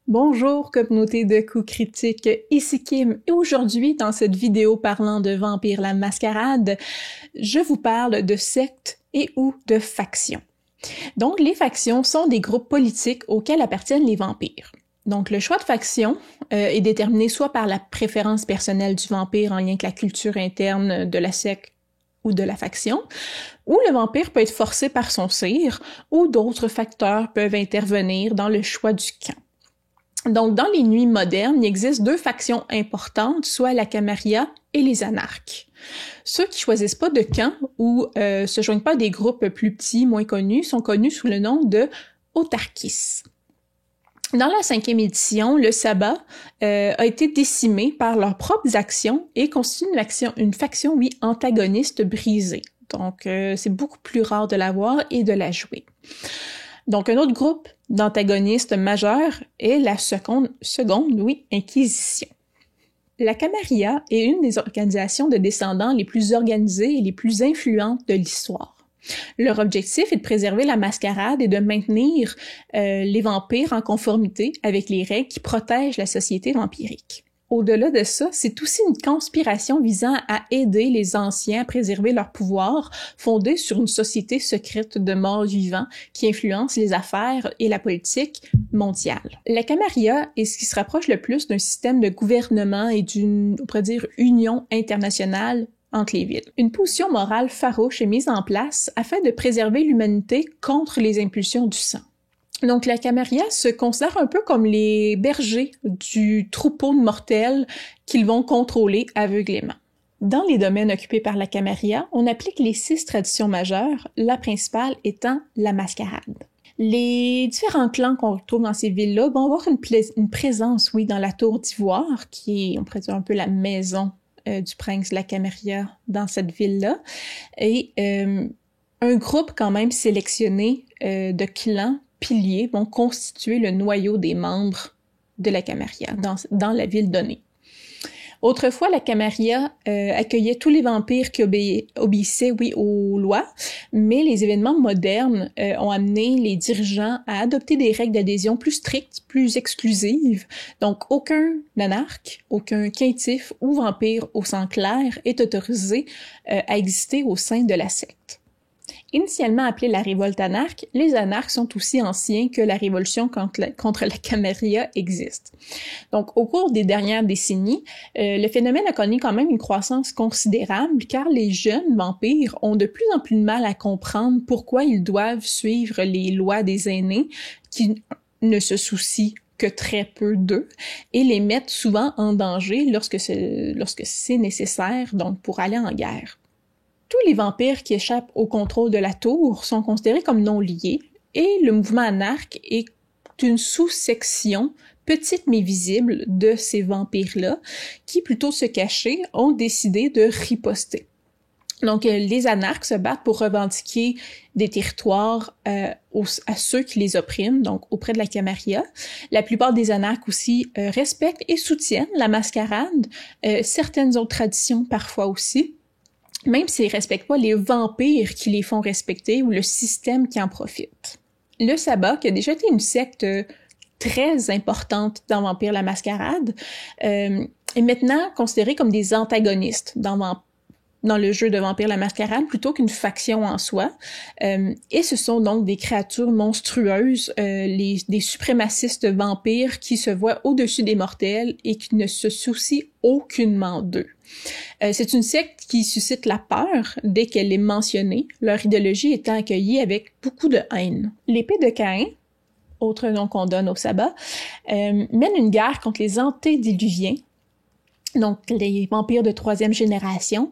Bonjour communauté de coups critiques, ici Kim et aujourd'hui dans cette vidéo parlant de Vampire la Mascarade, je vous parle de sectes et ou de factions. Donc les factions sont des groupes politiques auxquels appartiennent les vampires. Donc le choix de faction est déterminé soit par la préférence personnelle du vampire en lien avec la culture interne de la secte ou de la faction, ou le vampire peut être forcé par son sire, ou d'autres facteurs peuvent intervenir dans le choix du camp. Donc, dans les nuits modernes, il existe deux factions importantes, soit la Camarilla et les anarques. Ceux qui choisissent pas de camp ou se joignent pas à des groupes plus petits, moins connus, sont connus sous le nom de autarkis. Dans la 5e édition, le sabbat a été décimé par leurs propres actions et constitue une faction, oui, antagoniste brisée. Donc, c'est beaucoup plus rare de la voir et de la jouer. Donc, un autre groupe d'antagonistes majeurs est la seconde, oui, Inquisition. La Camarilla est une des organisations de descendants les plus organisées et les plus influentes de l'histoire. Leur objectif est de préserver la mascarade et de maintenir les vampires en conformité avec les règles qui protègent la société vampirique. Au-delà de ça, c'est aussi une conspiration visant à aider les anciens à préserver leur pouvoir, fondée sur une société secrète de morts vivants qui influence les affaires et la politique mondiale. La Camarilla est ce qui se rapproche le plus d'un système de gouvernement et d'une, on pourrait dire, union internationale entre les villes. Une position morale farouche est mise en place afin de préserver l'humanité contre les impulsions du sang. Donc la Camarilla se considère un peu comme les bergers du troupeau de mortels qu'ils vont contrôler aveuglément. Dans les domaines occupés par la Camarilla, on applique les 6 traditions majeures, la principale étant la mascarade. Les différents clans qu'on retrouve dans ces villes-là vont avoir une présence, oui, dans la Tour d'Ivoire, qui est, on pourrait dire, un peu la maison du prince de la Camarilla dans cette ville-là, et un groupe quand même sélectionné de clans piliers vont constituer le noyau des membres de la Camarilla dans la ville donnée. Autrefois, la Camarilla accueillait tous les vampires qui obéissaient, oui, aux lois, mais les événements modernes ont amené les dirigeants à adopter des règles d'adhésion plus strictes, plus exclusives. Donc, aucun anarque, aucun caïtif ou vampire au sang clair est autorisé à exister au sein de la secte. Initialement appelée la révolte anarque, les anarques sont aussi anciens que la révolution contre la Camarilla existe. Donc, au cours des dernières décennies, le phénomène a connu quand même une croissance considérable car les jeunes vampires ont de plus en plus de mal à comprendre pourquoi ils doivent suivre les lois des aînés qui ne se soucient que très peu d'eux et les mettent souvent en danger lorsque c'est nécessaire, donc pour aller en guerre. Tous les vampires qui échappent au contrôle de la tour sont considérés comme non liés et le mouvement anarque est une sous-section, petite mais visible, de ces vampires-là qui, plutôt se cacher, ont décidé de riposter. Donc, les anarques se battent pour revendiquer des territoires à ceux qui les oppriment, donc auprès de la Camarilla. La plupart des anarques aussi respectent et soutiennent la mascarade, certaines autres traditions parfois aussi, même s'ils respectent pas les vampires qui les font respecter ou le système qui en profite. Le sabbat, qui a déjà été une secte très importante dans Vampire la Mascarade, est maintenant considéré comme des antagonistes dans le jeu de Vampire la Mascarade plutôt qu'une faction en soi. Et ce sont donc des créatures monstrueuses, des suprémacistes vampires qui se voient au-dessus des mortels et qui ne se soucient aucunement d'eux. C'est une secte qui suscite la peur dès qu'elle est mentionnée, leur idéologie étant accueillie avec beaucoup de haine. L'épée de Caïn, autre nom qu'on donne au sabbat, mène une guerre contre les antédiluviens, donc les vampires de 3e génération,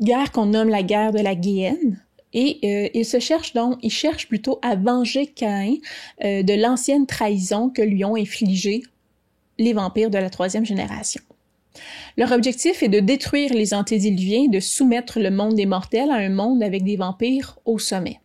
guerre qu'on nomme la guerre de la Guienne, et ils cherchent plutôt à venger Caïn de l'ancienne trahison que lui ont infligée les vampires de la 3e génération. Leur objectif est de détruire les antédiluviens et de soumettre le monde des mortels à un monde avec des vampires au sommet.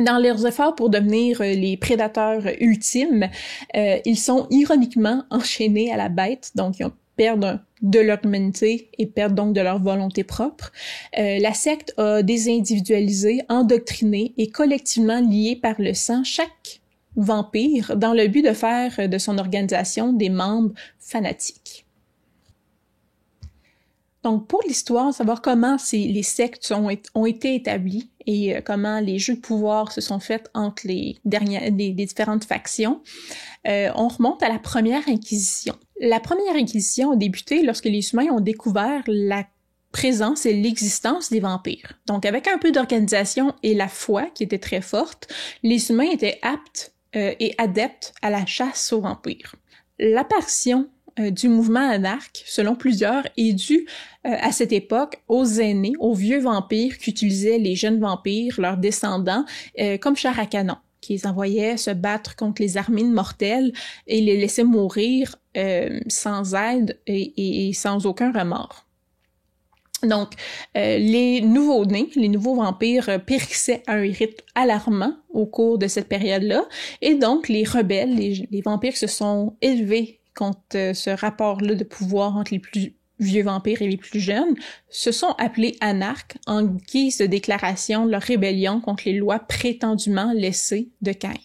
Dans leurs efforts pour devenir les prédateurs ultimes, ils sont ironiquement enchaînés à la bête, donc ils perdent de leur humanité et perdent donc de leur volonté propre. La secte a désindividualisé, endoctriné et collectivement lié par le sang chaque vampires dans le but de faire de son organisation des membres fanatiques. Donc, pour l'histoire, savoir comment les sectes ont été établies et comment les jeux de pouvoir se sont faits entre les différentes factions, on remonte à la première Inquisition. La première Inquisition a débuté lorsque les humains ont découvert la présence et l'existence des vampires. Donc, avec un peu d'organisation et la foi qui était très forte, les humains étaient aptes et adeptes à la chasse aux vampires. L'apparition du mouvement anarque, selon plusieurs, est due à cette époque aux aînés, aux vieux vampires qui utilisaient les jeunes vampires, leurs descendants, comme chair à canon, qui les envoyaient se battre contre les armées mortelles et les laissaient mourir sans aide et sans aucun remords. Donc, les nouveaux-nés, les nouveaux vampires périssaient à un rythme alarmant au cours de cette période-là, et donc les rebelles, les vampires se sont élevés contre ce rapport-là de pouvoir entre les plus vieux vampires et les plus jeunes, se sont appelés anarques en guise de déclaration de leur rébellion contre les lois prétendument laissées de Caïn.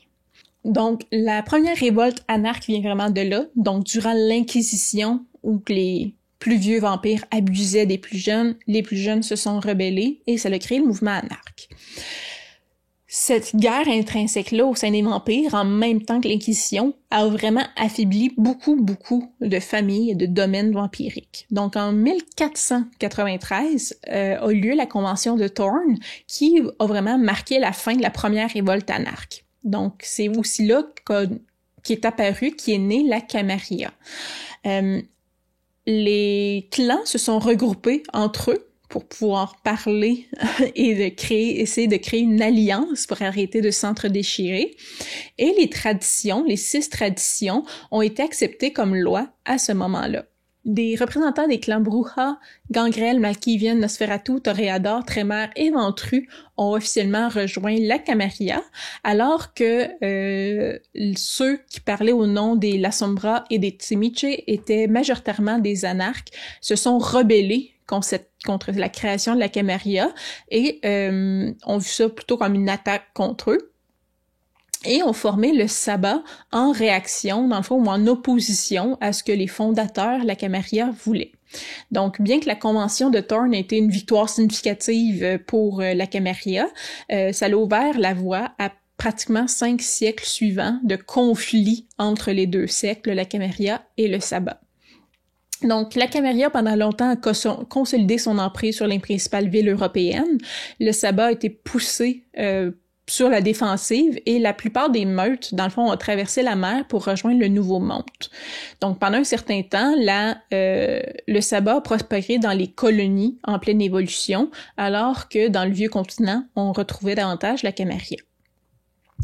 Donc, la première révolte anarque vient vraiment de là. Donc, durant l'Inquisition, où les plus vieux vampires abusaient des plus jeunes, les plus jeunes se sont rebellés et ça a créé le mouvement anarque. Cette guerre intrinsèque-là au sein des vampires, en même temps que l'Inquisition, a vraiment affaibli beaucoup de familles et de domaines vampiriques. Donc, en 1493, a lieu la Convention de Thorn, qui a vraiment marqué la fin de la première révolte anarque. Donc, c'est aussi là qu'est apparu, qui est née la Camarilla. Les clans se sont regroupés entre eux pour pouvoir parler et essayer de créer une alliance pour arrêter de s'entre-déchirer. Et les 6 traditions ont été acceptées comme loi à ce moment-là. Des représentants des clans Brujah, Gangrel, Malkavian, Nosferatu, Toreador, Tremere et Ventru ont officiellement rejoint la Camarilla, alors que ceux qui parlaient au nom des La Sombra et des Tsimiche étaient majoritairement des anarques, se sont rebellés contre la création de la Camarilla et ont vu ça plutôt comme une attaque contre eux. Et ont formé le Sabbat en réaction, dans le fond, ou en opposition à ce que les fondateurs de la Camarilla voulaient. Donc, bien que la Convention de Thorn ait été une victoire significative pour la Camarilla, ça a ouvert la voie à pratiquement 5 siècles suivants de conflits entre les deux sectes, la Camarilla et le Sabbat. Donc, la Camarilla, pendant longtemps, a consolidé son emprise sur les principales villes européennes. Le Sabbat a été poussé sur la défensive et la plupart des meutes, dans le fond, ont traversé la mer pour rejoindre le Nouveau Monde. Donc, pendant un certain temps, le Sabbat a prospéré dans les colonies en pleine évolution, alors que dans le vieux continent, on retrouvait davantage la Camarilla.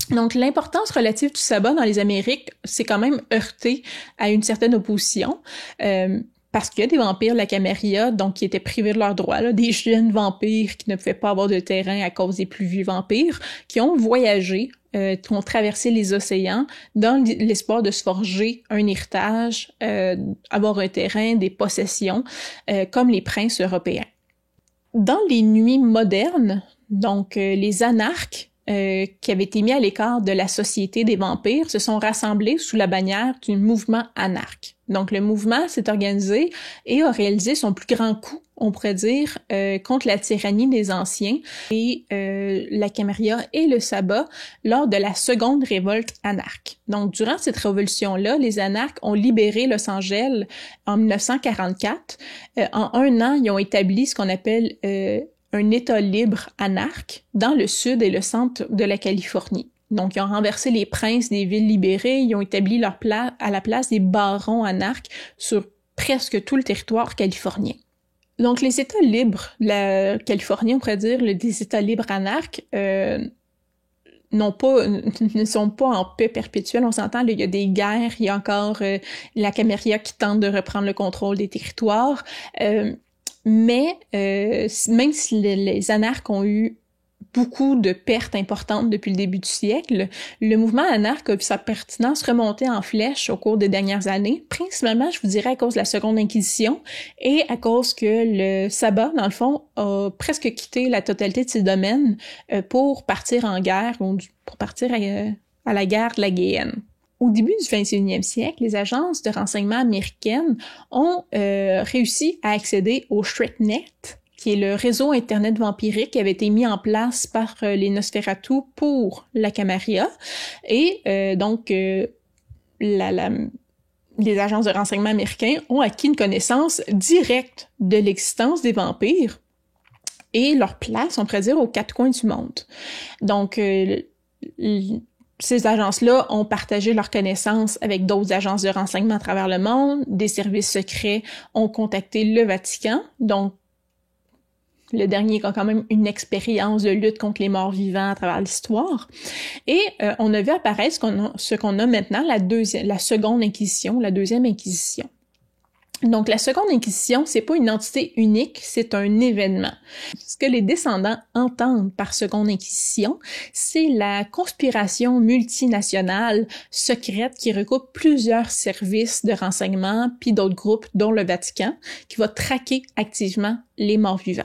Donc, l'importance relative du sabbat dans les Amériques s'est quand même heurtée à une certaine opposition, parce qu'il y a des vampires de la Camarilla, donc qui étaient privés de leurs droits, là, des jeunes vampires qui ne pouvaient pas avoir de terrain à cause des plus vieux vampires, qui ont voyagé, qui ont traversé les océans dans l'espoir de se forger un héritage, avoir un terrain, des possessions, comme les princes européens. Dans les nuits modernes, donc les anarques, qui avaient été mis à l'écart de la société des vampires, se sont rassemblés sous la bannière du mouvement anarque. Donc, le mouvement s'est organisé et a réalisé son plus grand coup, on pourrait dire, contre la tyrannie des anciens et la Camarilla et le Sabbat lors de la seconde révolte anarque. Donc, durant cette révolution-là, les anarques ont libéré Los Angeles en 1944. En un an, ils ont établi ce qu'on appelle un État libre anarque dans le sud et le centre de la Californie. Donc, ils ont renversé les princes des villes libérées, ils ont établi à la place des barons anarques sur presque tout le territoire californien. Donc, les États libres de la Californie, on pourrait dire, des États libres anarques, ne sont pas en paix perpétuelle, on s'entend, là, il y a des guerres, il y a encore la Camarilla qui tente de reprendre le contrôle des territoires, mais même si les anarques ont eu beaucoup de pertes importantes depuis le début du siècle, le mouvement anarque a vu sa pertinence remonter en flèche au cours des dernières années, principalement, je vous dirais, à cause de la Seconde Inquisition et à cause que le sabbat, dans le fond, a presque quitté la totalité de ses domaines pour partir en guerre ou pour partir à la guerre de la Guienne. Au début du 21e siècle, les agences de renseignement américaines ont réussi à accéder au SHREKnet, qui est le réseau Internet vampirique qui avait été mis en place par les Nosferatu pour la Camarilla. Et les agences de renseignement américains ont acquis une connaissance directe de l'existence des vampires et leur place, on pourrait dire, aux quatre coins du monde. Donc, ces agences-là ont partagé leurs connaissances avec d'autres agences de renseignement à travers le monde. Des services secrets ont contacté le Vatican. Donc, le dernier a quand même une expérience de lutte contre les morts vivants à travers l'histoire. Et on a vu apparaître ce qu'on a maintenant, la seconde Inquisition, la deuxième Inquisition. Donc, la seconde Inquisition, c'est pas une entité unique, c'est un événement. Ce que les descendants entendent par seconde Inquisition, c'est la conspiration multinationale secrète qui recoupe plusieurs services de renseignement puis d'autres groupes, dont le Vatican, qui va traquer activement les morts vivants.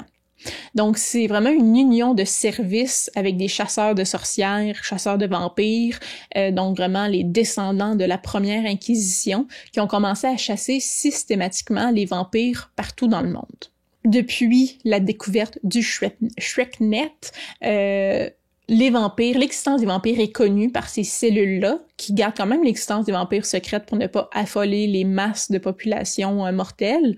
Donc, c'est vraiment une union de services avec des chasseurs de sorcières, chasseurs de vampires, donc vraiment les descendants de la première Inquisition qui ont commencé à chasser systématiquement les vampires partout dans le monde. Depuis la découverte du SHREKnet, l'existence des vampires est connue par ces cellules-là, qui gardent quand même l'existence des vampires secrètes pour ne pas affoler les masses de population mortelles.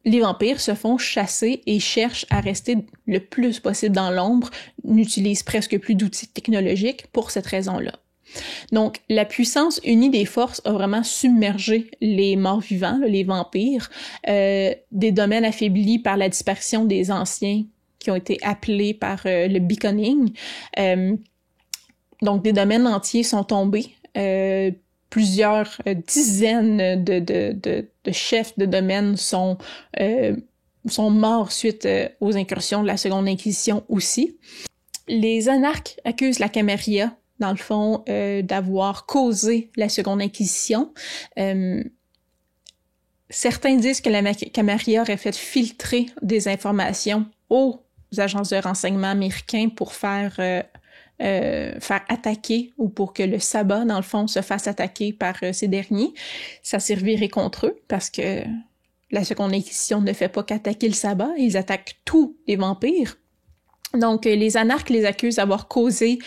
Les vampires se font chasser et cherchent à rester le plus possible dans l'ombre, n'utilisent presque plus d'outils technologiques pour cette raison-là. Donc, la puissance unie des forces a vraiment submergé les morts-vivants, les vampires, des domaines affaiblis par la disparition des anciens qui ont été appelés par le beaconing. Donc, des domaines entiers sont tombés. Plusieurs dizaines de chefs de domaine sont morts suite aux incursions de la Seconde Inquisition aussi. Les anarques accusent la Camarilla, dans le fond, d'avoir causé la Seconde Inquisition. Certains disent que la Camarilla aurait fait filtrer des informations aux agences de renseignement américains pour faire attaquer ou pour que le sabbat, dans le fond, se fasse attaquer par ces derniers. Ça servirait contre eux parce que la Seconde Inquisition ne fait pas qu'attaquer le sabbat, ils attaquent tous les vampires. Donc, les anarques les accusent d'avoir causé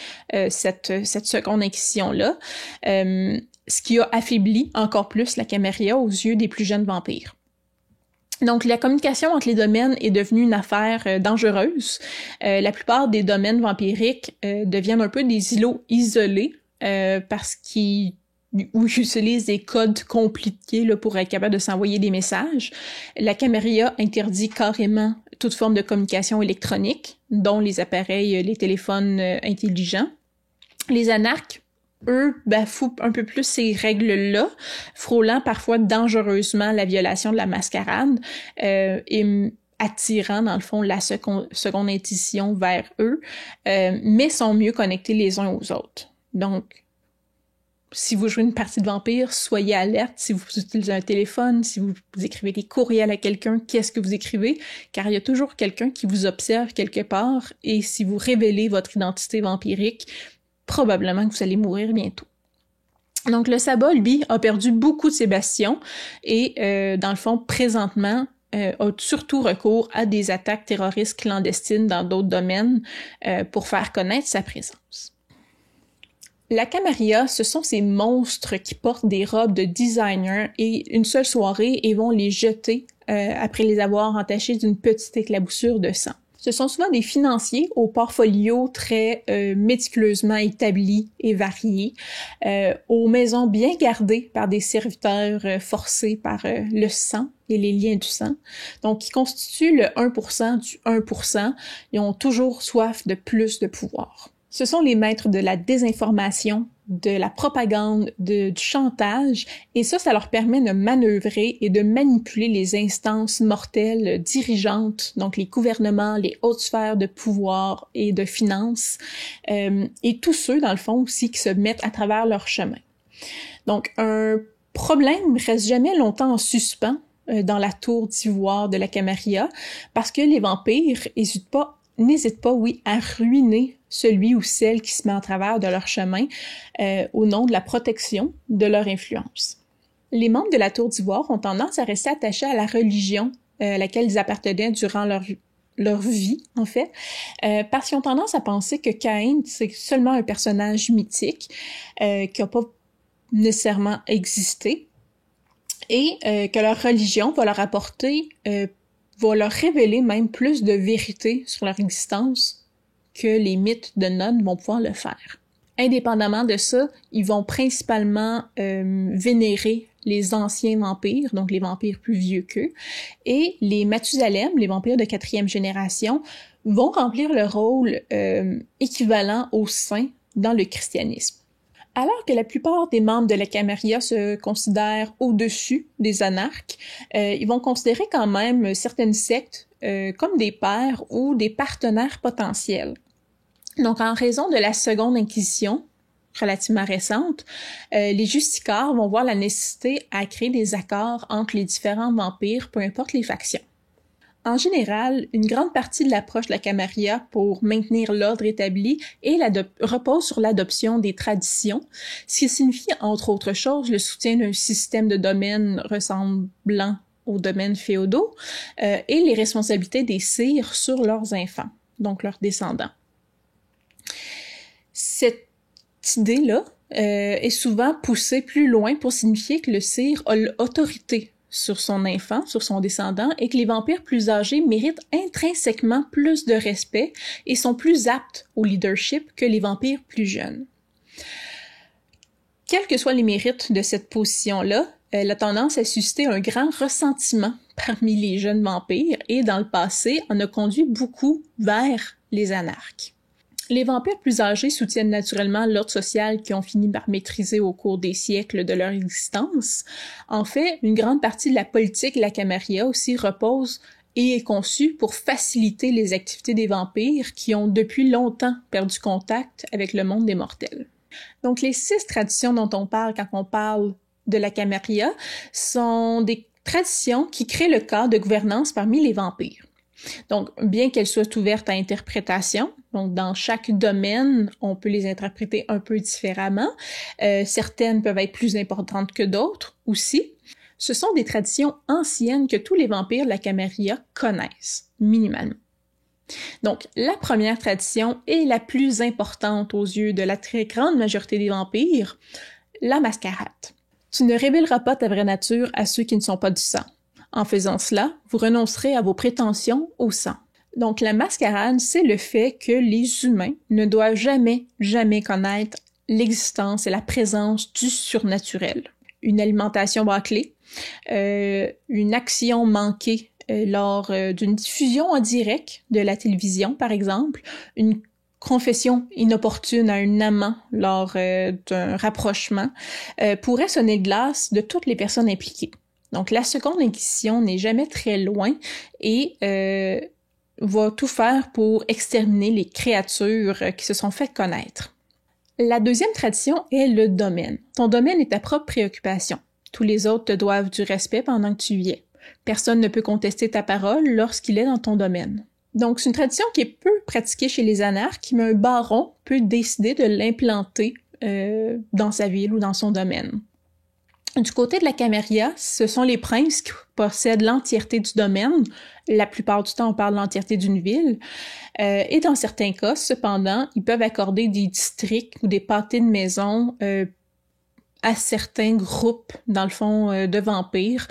cette Seconde Inquisition-là, ce qui a affaibli encore plus la Camarilla aux yeux des plus jeunes vampires. Donc, la communication entre les domaines est devenue une affaire dangereuse. La plupart des domaines vampiriques deviennent un peu des îlots isolés parce qu'ils utilisent des codes compliqués là, pour être capable de s'envoyer des messages. La Camarilla interdit carrément toute forme de communication électronique, dont les appareils, les téléphones intelligents. Les anarques, eux, bafouent un peu plus ces règles-là, frôlant parfois dangereusement la violation de la mascarade et attirant, dans le fond, la seconde Inquisition vers eux, mais sont mieux connectés les uns aux autres. Donc, si vous jouez une partie de vampire, soyez alerte. Si vous utilisez un téléphone, si vous écrivez des courriels à quelqu'un, qu'est-ce que vous écrivez? Car il y a toujours quelqu'un qui vous observe quelque part, et si vous révélez votre identité vampirique, probablement que vous allez mourir bientôt. Donc, le sabbat, lui, a perdu beaucoup de ses bastions et, dans le fond, présentement, a surtout recours à des attaques terroristes clandestines dans d'autres domaines pour faire connaître sa présence. La Camarilla, ce sont ces monstres qui portent des robes de designer et une seule soirée et vont les jeter après les avoir entachés d'une petite éclaboussure de sang. Ce sont souvent des financiers au portfolio très méticuleusement établi et varié, aux maisons bien gardées par des serviteurs forcés par le sang et les liens du sang. Donc, qui constituent le 1% du 1%, ils ont toujours soif de plus de pouvoir. Ce sont les maîtres de la désinformation, de la propagande, du chantage, et ça leur permet de manœuvrer et de manipuler les instances mortelles dirigeantes, donc les gouvernements, les hautes sphères de pouvoir et de finances, et tous ceux, dans le fond, aussi, qui se mettent à travers leur chemin. Donc, un problème ne reste jamais longtemps en suspens dans la tour d'ivoire de la Camarilla, parce que les vampires n'hésitent pas, à ruiner celui ou celle qui se met en travers de leur chemin au nom de la protection de leur influence. Les membres de la Tour d'Ivoire ont tendance à rester attachés à la religion à laquelle ils appartenaient durant leur vie, en fait, parce qu'ils ont tendance à penser que Caïn, c'est seulement un personnage mythique qui n'a pas nécessairement existé et que leur religion va leur apporter, va leur révéler même plus de vérité sur leur existence que les mythes de Nod vont pouvoir le faire. Indépendamment de ça, ils vont principalement vénérer les anciens vampires, donc les vampires plus vieux qu'eux, et les Mathusalem, les vampires de 4e génération, vont remplir le rôle équivalent aux saints dans le christianisme. Alors que la plupart des membres de la Camarilla se considèrent au-dessus des anarques, ils vont considérer quand même certaines sectes comme des pairs ou des partenaires potentiels. Donc, en raison de la Seconde Inquisition, relativement récente, les justicars vont voir la nécessité à créer des accords entre les différents vampires, peu importe les factions. En général, une grande partie de l'approche de la Camarilla pour maintenir l'ordre établi repose sur l'adoption des traditions, ce qui signifie, entre autres choses, le soutien d'un système de domaines ressemblant aux domaines féodaux et les responsabilités des sires sur leurs enfants, donc leurs descendants. Cette idée-là est souvent poussée plus loin pour signifier que le sire a l'autorité sur son enfant, sur son descendant, et que les vampires plus âgés méritent intrinsèquement plus de respect et sont plus aptes au leadership que les vampires plus jeunes. Quels que soient les mérites de cette position-là, la tendance à susciter un grand ressentiment parmi les jeunes vampires et, dans le passé, en a conduit beaucoup vers les anarques. Les vampires plus âgés soutiennent naturellement l'ordre social qu'ils ont fini par maîtriser au cours des siècles de leur existence. En fait, une grande partie de la politique de la Camarilla aussi repose et est conçue pour faciliter les activités des vampires qui ont depuis longtemps perdu contact avec le monde des mortels. Donc, les 6 traditions dont on parle quand on parle de la Camarilla sont des traditions qui créent le cadre de gouvernance parmi les vampires. Donc, bien qu'elles soient ouvertes à interprétation, donc dans chaque domaine, on peut les interpréter un peu différemment. Certaines peuvent être plus importantes que d'autres aussi. Ce sont des traditions anciennes que tous les vampires de la Camarilla connaissent, minimalement. Donc, la première tradition est la plus importante aux yeux de la très grande majorité des vampires, la mascarade. Tu ne révéleras pas ta vraie nature à ceux qui ne sont pas du sang. En faisant cela, vous renoncerez à vos prétentions au sang. Donc, la mascarade, c'est le fait que les humains ne doivent jamais connaître l'existence et la présence du surnaturel. Une alimentation bâclée, une action manquée lors d'une diffusion en direct de la télévision, par exemple, une confession inopportune à un amant lors d'un rapprochement, pourrait sonner le glas de toutes les personnes impliquées. Donc, la Seconde Inquisition n'est jamais très loin et va tout faire pour exterminer les créatures qui se sont fait connaître. La deuxième tradition est le domaine. Ton domaine est ta propre préoccupation. Tous les autres te doivent du respect pendant que tu y es. Personne ne peut contester ta parole lorsqu'il est dans ton domaine. Donc, c'est une tradition qui est peu pratiquée chez les anarques, mais un baron peut décider de l'implanter dans sa ville ou dans son domaine. Du côté de la Camarilla, ce sont les princes qui possèdent l'entièreté du domaine. La plupart du temps, on parle de l'entièreté d'une ville. Et dans certains cas, cependant, ils peuvent accorder des districts ou des pâtés de maisons à certains groupes, dans le fond, de vampires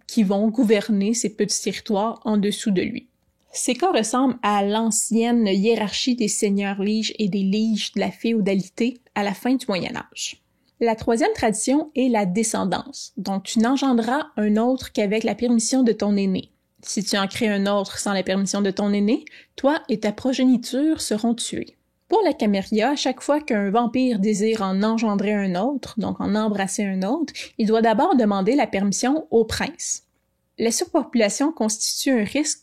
qui vont gouverner ces petits territoires en dessous de lui. Ces cas ressemblent à l'ancienne hiérarchie des seigneurs liges et des liges de la féodalité à la fin du Moyen Âge. La troisième tradition est la descendance. Donc, tu n'engendras un autre qu'avec la permission de ton aîné. Si tu en crées un autre sans la permission de ton aîné, toi et ta progéniture seront tués. Pour la Camarilla, à chaque fois qu'un vampire désire en engendrer un autre, donc en embrasser un autre, il doit d'abord demander la permission au prince. La surpopulation constitue un risque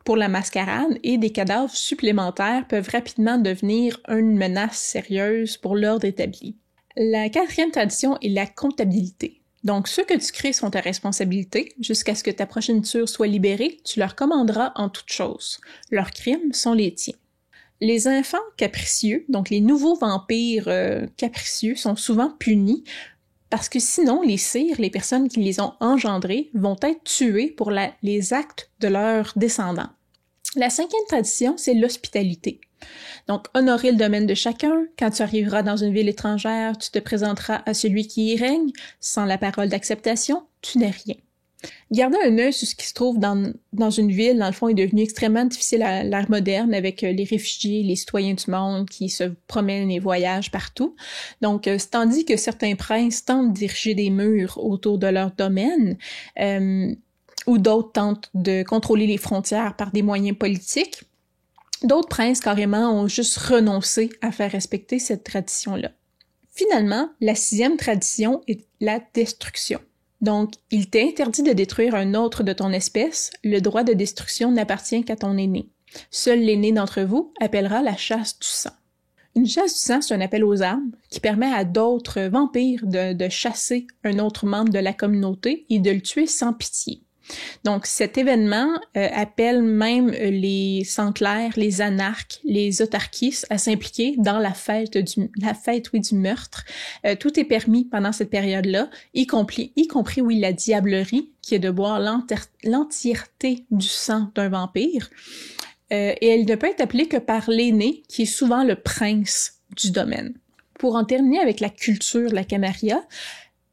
pour la mascarade et des cadavres supplémentaires peuvent rapidement devenir une menace sérieuse pour l'ordre établi. La quatrième tradition est la comptabilité. Donc, ceux que tu crées sont ta responsabilité. Jusqu'à ce que ta progéniture soit libérée, tu leur commanderas en toutes choses. Leurs crimes sont les tiens. Les enfants capricieux, donc les nouveaux vampires capricieux, sont souvent punis parce que sinon, les sires, les personnes qui les ont engendrés, vont être tuées pour les actes de leurs descendants. La 5e tradition, c'est l'hospitalité. Donc, honorer le domaine de chacun. Quand tu arriveras dans une ville étrangère, tu te présenteras à celui qui y règne. Sans la parole d'acceptation, tu n'es rien. Garder un œil sur ce qui se trouve dans une ville, dans le fond, est devenu extrêmement difficile à l'ère moderne avec les réfugiés, les citoyens du monde qui se promènent et voyagent partout. Donc, tandis que certains princes tentent d'ériger des murs autour de leur domaine, ou d'autres tentent de contrôler les frontières par des moyens politiques, d'autres princes carrément ont juste renoncé à faire respecter cette tradition-là. Finalement, la 6e tradition est la destruction. Donc, il t'est interdit de détruire un autre de ton espèce, le droit de destruction n'appartient qu'à ton aîné. Seul l'aîné d'entre vous appellera la chasse du sang. Une chasse du sang, c'est un appel aux armes qui permet à d'autres vampires de chasser un autre membre de la communauté et de le tuer sans pitié. Donc, cet événement appelle même les Saint-Clairs, les anarches, les autarkistes à s'impliquer dans la fête du meurtre. Tout est permis pendant cette période-là, y compris la diablerie, qui est de boire l'entièreté du sang d'un vampire. Et elle ne peut être appelée que par l'aîné, qui est souvent le prince du domaine. Pour en terminer avec la culture de la Camarilla,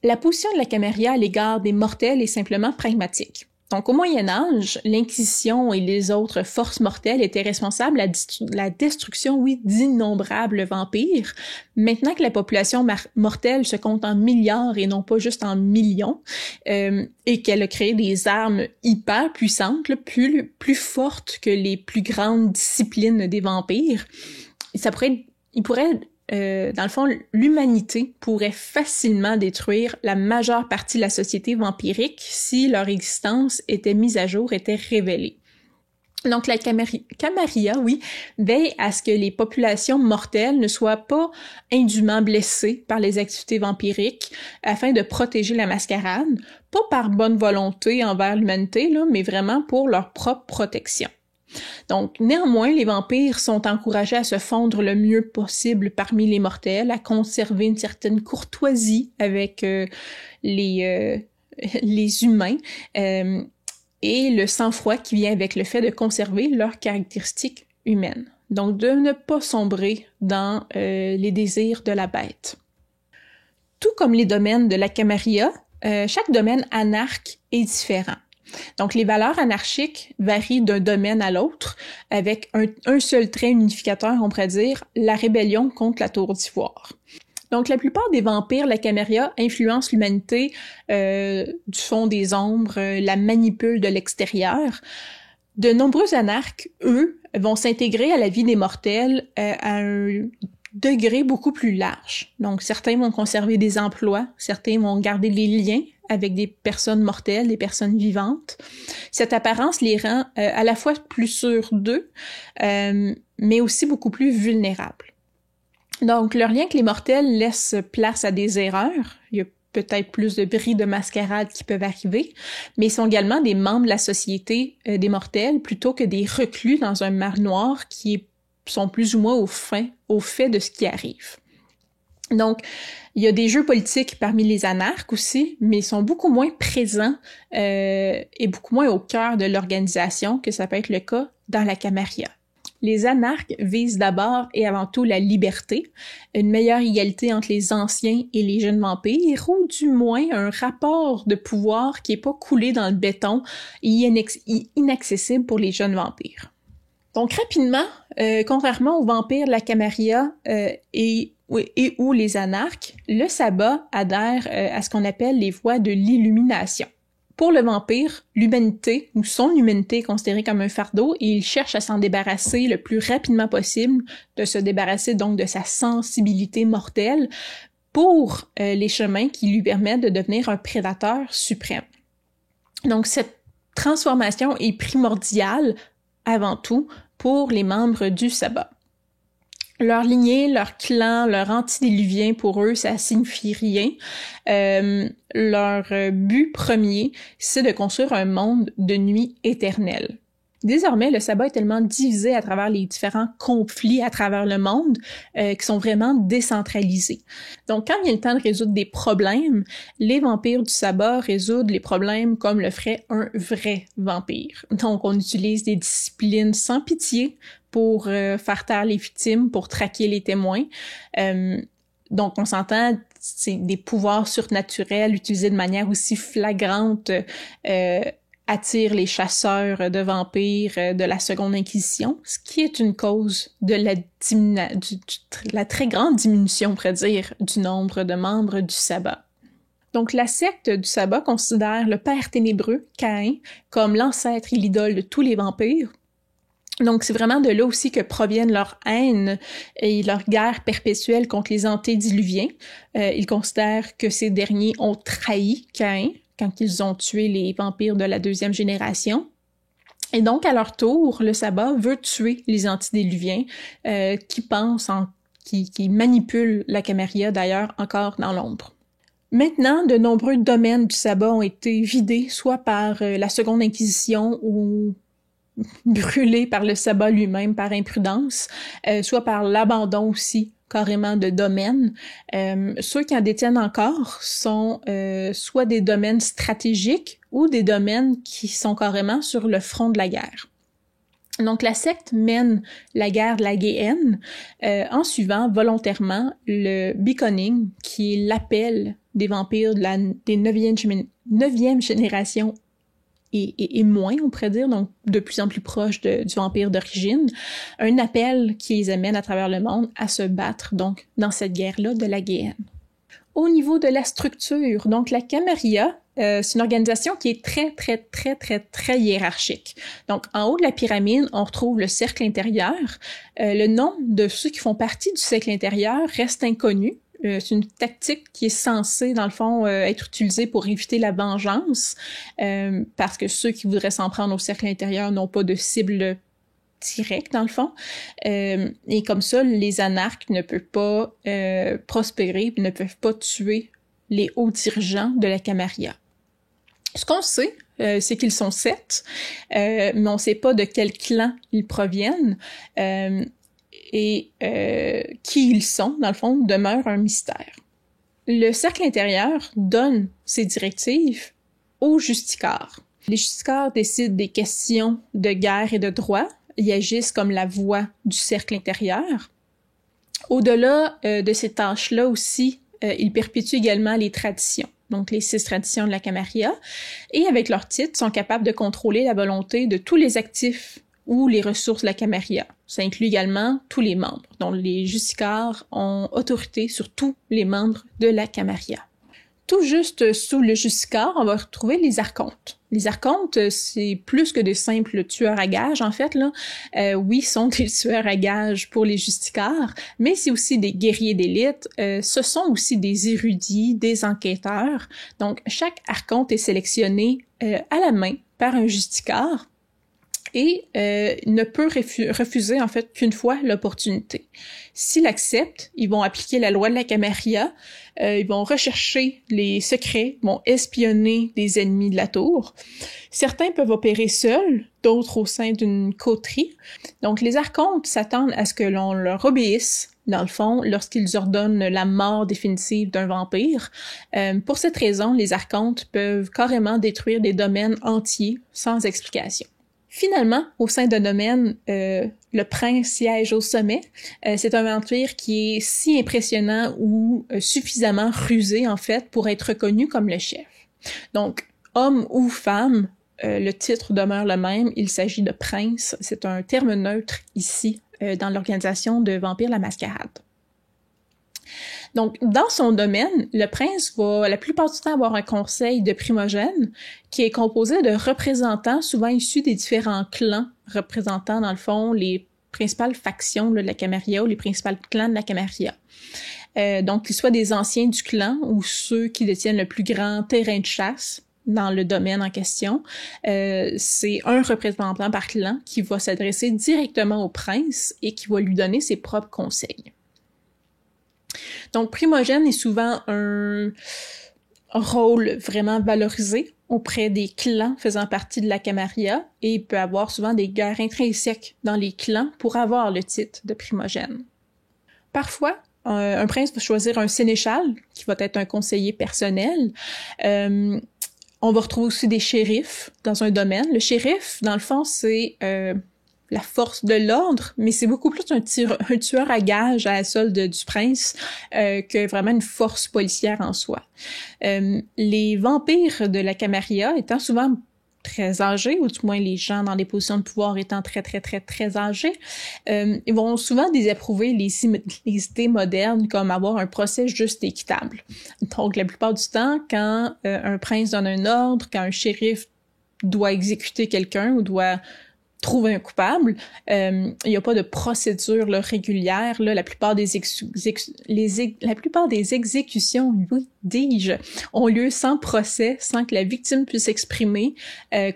la position de la Camarilla à l'égard des mortels est simplement pragmatique. Donc, au Moyen Âge, l'Inquisition et les autres forces mortelles étaient responsables de la destruction, d'innombrables vampires. Maintenant que la population mortelle se compte en milliards et non pas juste en millions, et qu'elle a créé des armes hyper puissantes, plus fortes que les plus grandes disciplines des vampires, dans le fond, l'humanité pourrait facilement détruire la majeure partie de la société vampirique si leur existence était mise à jour, était révélée. Donc la Camarilla, veille à ce que les populations mortelles ne soient pas indûment blessées par les activités vampiriques afin de protéger la mascarade, pas par bonne volonté envers l'humanité, mais vraiment pour leur propre protection. Donc, néanmoins, les vampires sont encouragés à se fondre le mieux possible parmi les mortels, à conserver une certaine courtoisie avec les humains et le sang-froid qui vient avec le fait de conserver leurs caractéristiques humaines. Donc, de ne pas sombrer dans les désirs de la bête. Tout comme les domaines de la Camarilla, chaque domaine anarque est différent. Donc, les valeurs anarchiques varient d'un domaine à l'autre, avec un seul trait unificateur, on pourrait dire, la rébellion contre la Tour d'Ivoire. Donc, la plupart des vampires, la Camarilla, influencent l'humanité du fond des ombres, la manipulent de l'extérieur. De nombreux anarques, eux, vont s'intégrer à la vie des mortels à un degré beaucoup plus large. Donc, certains vont conserver des emplois, certains vont garder les liens avec des personnes mortelles, des personnes vivantes. Cette apparence les rend à la fois plus sûrs d'eux, mais aussi beaucoup plus vulnérables. Donc, leur lien avec les mortels laisse place à des erreurs. Il y a peut-être plus de bris de mascarade qui peuvent arriver, mais ils sont également des membres de la société des mortels plutôt que des reclus dans un manoir qui sont plus ou moins au fait de ce qui arrive. Donc, il y a des jeux politiques parmi les anarques aussi, mais ils sont beaucoup moins présents et beaucoup moins au cœur de l'organisation que ça peut être le cas dans la Camarilla. Les anarques visent d'abord et avant tout la liberté, une meilleure égalité entre les anciens et les jeunes vampires, ou du moins un rapport de pouvoir qui est pas coulé dans le béton et inaccessible pour les jeunes vampires. Donc rapidement, contrairement aux vampires de la Camarilla et ou les anarques, le sabbat adhère à ce qu'on appelle les voies de l'illumination. Pour le vampire, l'humanité ou son humanité est considérée comme un fardeau et il cherche à s'en débarrasser le plus rapidement possible, de se débarrasser donc de sa sensibilité mortelle pour les chemins qui lui permettent de devenir un prédateur suprême. Donc cette transformation est primordiale avant tout pour les membres du sabbat. Leur lignée, leur clan, leur antédiluvien, pour eux, ça signifie rien. Leur but premier, c'est de construire un monde de nuit éternelle. Désormais, le sabbat est tellement divisé à travers les différents conflits à travers le monde qui sont vraiment décentralisés. Donc, quand il y a le temps de résoudre des problèmes, les vampires du sabbat résoudent les problèmes comme le ferait un vrai vampire. Donc, on utilise des disciplines sans pitié pour faire taire les victimes, pour traquer les témoins. Donc, on s'entend, c'est des pouvoirs surnaturels utilisés de manière aussi flagrante attire les chasseurs de vampires de la Seconde Inquisition, ce qui est une cause de la très grande diminution, on pourrait dire, du nombre de membres du sabbat. Donc, la secte du sabbat considère le père ténébreux, Caïn, comme l'ancêtre et l'idole de tous les vampires. Donc, c'est vraiment de là aussi que proviennent leur haine et leur guerre perpétuelle contre les antédiluviens. Ils considèrent que ces derniers ont trahi Caïn quand ils ont tué les vampires de la deuxième génération. Et donc, à leur tour, le sabbat veut tuer les antédiluviens qui manipulent la Camarilla, d'ailleurs, encore dans l'ombre. Maintenant, de nombreux domaines du sabbat ont été vidés, soit par la Seconde Inquisition ou brûlés par le sabbat lui-même par imprudence, soit par l'abandon aussi carrément de domaines. Ceux qui en détiennent encore sont soit des domaines stratégiques ou des domaines qui sont carrément sur le front de la guerre. Donc la secte mène la guerre de la Géhenne en suivant volontairement le Beckoning, qui est l'appel des vampires des 9e génération et moins, on pourrait dire, donc de plus en plus proche du vampire d'origine, un appel qui les amène à travers le monde à se battre, donc, dans cette guerre-là de la Géhenne. Au niveau de la structure, donc la Camarilla, c'est une organisation qui est très hiérarchique. Donc, en haut de la pyramide, on retrouve le cercle intérieur. Le nom de ceux qui font partie du cercle intérieur reste inconnu. C'est une tactique qui est censée, dans le fond, être utilisée pour éviter la vengeance, parce que ceux qui voudraient s'en prendre au cercle intérieur n'ont pas de cible directe, dans le fond. Et comme ça, les anarques ne peuvent pas prospérer, ne peuvent pas tuer les hauts dirigeants de la Camarilla. Ce qu'on sait, c'est qu'ils sont 7, mais on ne sait pas de quel clan ils proviennent. Et qui ils sont, dans le fond, demeure un mystère. Le cercle intérieur donne ses directives aux justicars. Les justicars décident des questions de guerre et de droit. Ils agissent comme la voix du cercle intérieur. Au-delà de ces tâches-là aussi, ils perpétuent également les traditions, donc les 6 traditions de la Camarilla, et avec leur titre, sont capables de contrôler la volonté de tous les actifs ou les ressources de la Camarilla. Ça inclut également tous les membres. Donc, les justicars ont autorité sur tous les membres de la Camarilla. Tout juste sous le justicar, on va retrouver les archontes. Les archontes, c'est plus que de simples tueurs à gages, en fait, là. Oui, sont des tueurs à gages pour les justicars, mais c'est aussi des guerriers d'élite. Ce sont aussi des érudits, des enquêteurs. Donc, chaque archonte est sélectionné à la main par un justicar et ne peut refuser en fait qu'une fois l'opportunité. S'il accepte, ils vont appliquer la loi de la Camarilla, ils vont rechercher les secrets, vont espionner des ennemis de la tour. Certains peuvent opérer seuls, d'autres au sein d'une coterie. Donc les archontes s'attendent à ce que l'on leur obéisse, dans le fond, lorsqu'ils ordonnent la mort définitive d'un vampire. Pour cette raison, les archontes peuvent carrément détruire des domaines entiers sans explication. Finalement, au sein d'un domaine, le prince siège au sommet. C'est un vampire qui est si impressionnant ou suffisamment rusé, en fait, pour être reconnu comme le chef. Donc, homme ou femme, le titre demeure le même. Il s'agit de prince. C'est un terme neutre ici, dans l'organisation de Vampire la Mascarade. Donc, dans son domaine, le prince va la plupart du temps avoir un conseil de primogènes qui est composé de représentants souvent issus des différents clans, représentant dans le fond les principales factions là, de la Camarilla ou les principaux clans de la Camarilla. Donc, qu'ils soient des anciens du clan ou ceux qui détiennent le plus grand terrain de chasse dans le domaine en question. C'est un représentant par clan qui va s'adresser directement au prince et qui va lui donner ses propres conseils. Donc, primogène est souvent un rôle vraiment valorisé auprès des clans faisant partie de la Camarilla et il peut avoir souvent des guerres intrinsèques dans les clans pour avoir le titre de primogène. Parfois, un prince va choisir un sénéchal, qui va être un conseiller personnel. On va retrouver aussi des shérifs dans un domaine. Le shérif, dans le fond, c'est la force de l'ordre, mais c'est beaucoup plus un tueur à gages à la solde du prince que vraiment une force policière en soi. Les vampires de la Camarilla étant souvent très âgés, ou du moins les gens dans des positions de pouvoir étant très âgés, ils vont souvent désapprouver les idées modernes comme avoir un procès juste et équitable. Donc la plupart du temps, quand un prince donne un ordre, quand un shérif doit exécuter quelqu'un ou doit trouver un coupable, il n'y a pas de procédure là, régulière. Là, la plupart des exécutions, oui, dis-je, ont lieu sans procès, sans que la victime puisse s'exprimer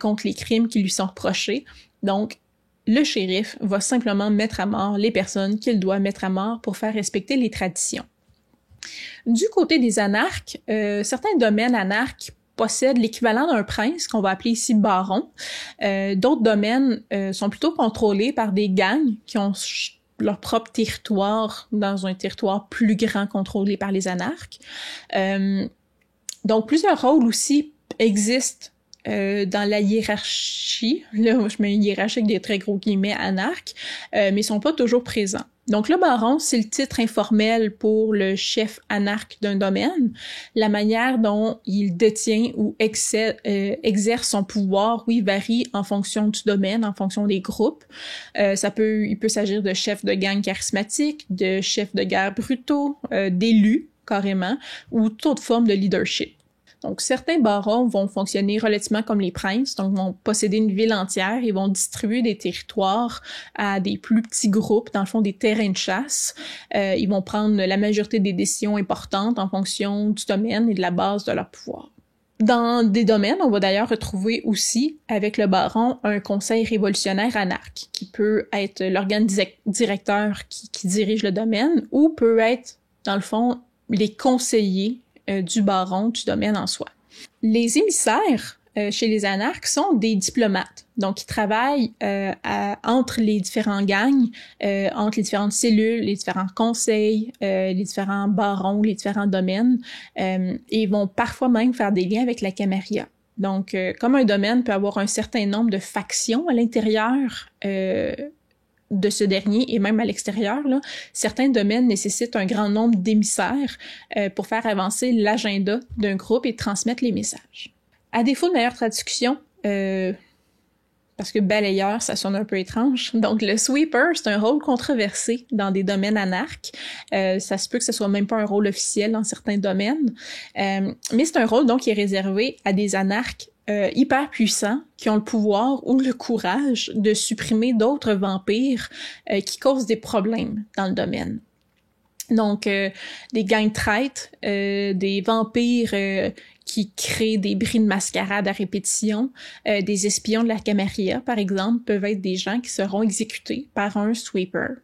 contre les crimes qui lui sont reprochés. Donc, le shérif va simplement mettre à mort les personnes qu'il doit mettre à mort pour faire respecter les traditions. Du côté des anarques, certains domaines anarques possèdent l'équivalent d'un prince, qu'on va appeler ici baron. D'autres domaines sont plutôt contrôlés par des gangs qui ont leur propre territoire dans un territoire plus grand contrôlé par les anarques. Donc, plusieurs rôles aussi existent dans la hiérarchie. Là, je mets une hiérarchie avec des très gros guillemets anarques, mais ils sont pas toujours présents. Donc, le baron, c'est le titre informel pour le chef anarque d'un domaine. La manière dont il détient ou exerce son pouvoir, oui, varie en fonction du domaine, en fonction des groupes. Il peut s'agir de chefs de gang charismatiques, de chefs de guerre brutaux, d'élus, carrément, ou toute autre forme de leadership. Donc, certains barons vont fonctionner relativement comme les princes, donc vont posséder une ville entière et vont distribuer des territoires à des plus petits groupes, dans le fond des terrains de chasse. Ils vont prendre la majorité des décisions importantes en fonction du domaine et de la base de leur pouvoir. Dans des domaines, on va d'ailleurs retrouver aussi, avec le baron, un conseil révolutionnaire anarque, qui peut être l'organe directeur qui dirige le domaine, ou peut être, dans le fond, les conseillers du baron du domaine en soi. Les émissaires chez les anarques sont des diplomates. Donc, ils travaillent entre les différents gangs, entre les différentes cellules, les différents conseils, les différents barons, les différents domaines, et ils vont parfois même faire des liens avec la Camarilla. Donc, comme un domaine peut avoir un certain nombre de factions à l'intérieur de ce dernier et même à l'extérieur, là, certains domaines nécessitent un grand nombre d'émissaires pour faire avancer l'agenda d'un groupe et transmettre les messages. À défaut de meilleure traduction, parce que balayeur, ça sonne un peu étrange, donc le sweeper, c'est un rôle controversé dans des domaines anarques. Ça se peut que ce soit même pas un rôle officiel dans certains domaines, mais c'est un rôle donc qui est réservé à des anarques hyper puissants qui ont le pouvoir ou le courage de supprimer d'autres vampires qui causent des problèmes dans le domaine. Donc, des gangs traîtres, des vampires qui créent des bris de mascarade à répétition, des espions de la Camarilla, par exemple, peuvent être des gens qui seront exécutés par un sweeper.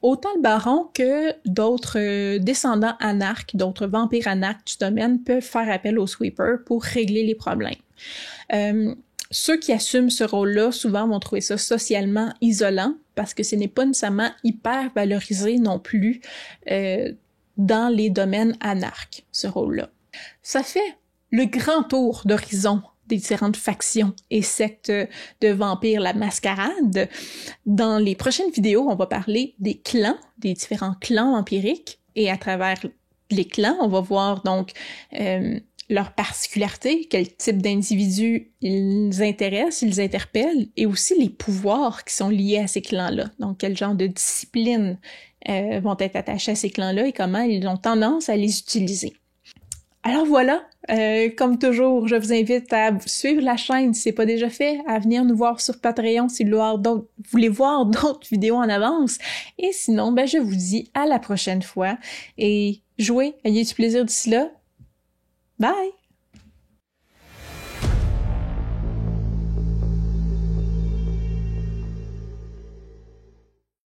Autant le baron que d'autres descendants anarques, d'autres vampires anarques du domaine peuvent faire appel au sweeper pour régler les problèmes. Ceux qui assument ce rôle-là, souvent, vont trouver ça socialement isolant parce que ce n'est pas nécessairement hyper valorisé non plus dans les domaines anarques, ce rôle-là. Ça fait le grand tour d'horizon des différentes factions et sectes de vampires la mascarade. Dans les prochaines vidéos, on va parler des clans, des différents clans vampiriques, et à travers les clans, on va voir donc leurs particularités, quel type d'individus ils intéressent, ils interpellent, et aussi les pouvoirs qui sont liés à ces clans-là. Donc, quel genre de disciplines vont être attachées à ces clans-là et comment ils ont tendance à les utiliser. Alors voilà, comme toujours, je vous invite à suivre la chaîne si c'est pas déjà fait, à venir nous voir sur Patreon si vous voulez voir d'autres vidéos en avance. Et sinon, je vous dis à la prochaine fois et jouez, ayez du plaisir d'ici là. Bye!